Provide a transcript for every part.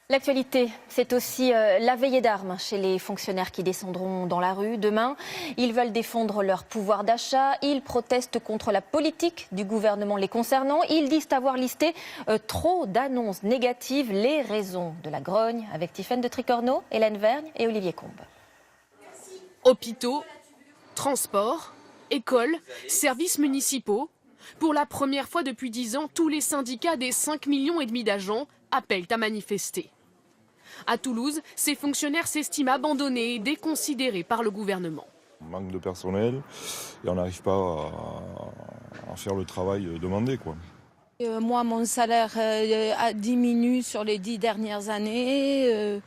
L'actualité, c'est aussi la veillée d'armes chez les fonctionnaires qui descendront dans la rue demain. Ils veulent défendre leur pouvoir d'achat. Ils protestent contre la politique du gouvernement les concernant. Ils disent avoir listé trop d'annonces négatives. Les raisons de la grogne avec Tiffaine de Tricorneau, Hélène Vergne et Olivier Combes. Hôpitaux, transports, écoles, services municipaux. Pour la première fois depuis 10 ans, tous les syndicats des 5,5 millions d'agents appellent à manifester. À Toulouse, ces fonctionnaires s'estiment abandonnés et déconsidérés par le gouvernement. Manque de personnel et on n'arrive pas à faire le travail demandé, quoi. Moi, mon salaire a diminué sur les 10 dernières années.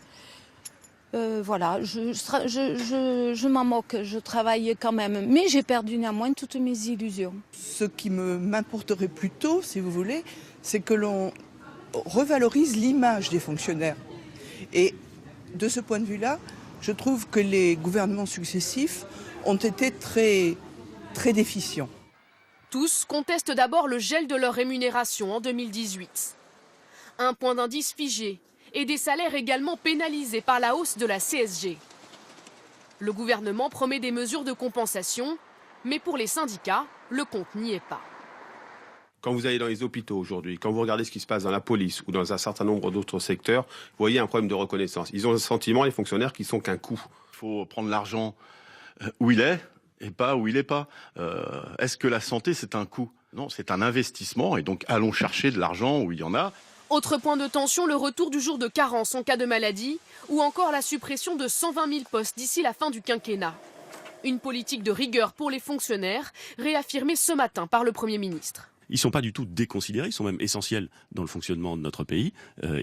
Voilà, je m'en moque, je travaille quand même. Mais j'ai perdu néanmoins toutes mes illusions. Ce qui m'importerait plutôt, si vous voulez, c'est que l'on revalorise l'image des fonctionnaires. Et de ce point de vue-là, je trouve que les gouvernements successifs ont été très déficients. Tous contestent d'abord le gel de leur rémunération en 2018. Un point d'indice figé et des salaires également pénalisés par la hausse de la CSG. Le gouvernement promet des mesures de compensation, mais pour les syndicats, le compte n'y est pas. Quand vous allez dans les hôpitaux aujourd'hui, quand vous regardez ce qui se passe dans la police ou dans un certain nombre d'autres secteurs, vous voyez un problème de reconnaissance. Ils ont le sentiment, les fonctionnaires, qu'ils sont qu'un coût. Il faut prendre l'argent où il est et pas où il n'est pas. Est-ce que la santé, c'est un coût? Non, c'est un investissement et donc allons chercher de l'argent où il y en a. Autre point de tension, le retour du jour de carence en cas de maladie ou encore la suppression de 120 000 postes d'ici la fin du quinquennat. Une politique de rigueur pour les fonctionnaires, réaffirmée ce matin par le Premier ministre. Ils ne sont pas du tout déconsidérés, ils sont même essentiels dans le fonctionnement de notre pays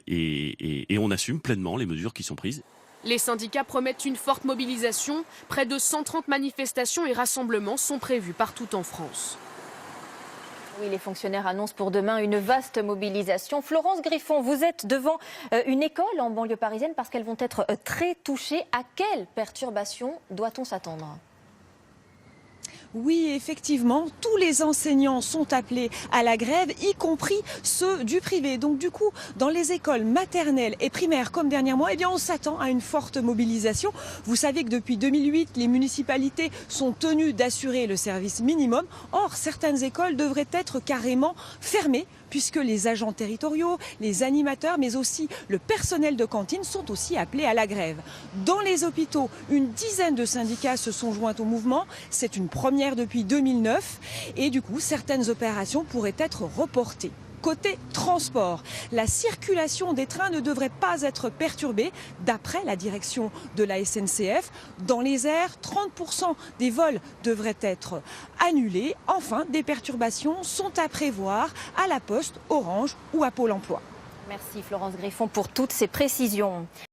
et on assume pleinement les mesures qui sont prises. Les syndicats promettent une forte mobilisation. Près de 130 manifestations et rassemblements sont prévus partout en France. Oui, les fonctionnaires annoncent pour demain une vaste mobilisation. Florence Griffon, vous êtes devant une école en banlieue parisienne parce qu'elles vont être très touchées. À quelles perturbations doit-on s'attendre ? Oui, effectivement, tous les enseignants sont appelés à la grève, y compris ceux du privé. Donc du coup, dans les écoles maternelles et primaires comme dernièrement, eh bien, on s'attend à une forte mobilisation. Vous savez que depuis 2008, les municipalités sont tenues d'assurer le service minimum. Or, certaines écoles devraient être carrément fermées puisque les agents territoriaux, les animateurs, mais aussi le personnel de cantine sont aussi appelés à la grève. Dans les hôpitaux, une dizaine de syndicats se sont joints au mouvement. C'est une première depuis 2009 et du coup, certaines opérations pourraient être reportées. Côté transport, la circulation des trains ne devrait pas être perturbée d'après la direction de la SNCF. Dans les airs, 30% des vols devraient être annulés. Enfin, des perturbations sont à prévoir à la Poste, Orange ou à Pôle emploi. Merci Florence Griffon pour toutes ces précisions.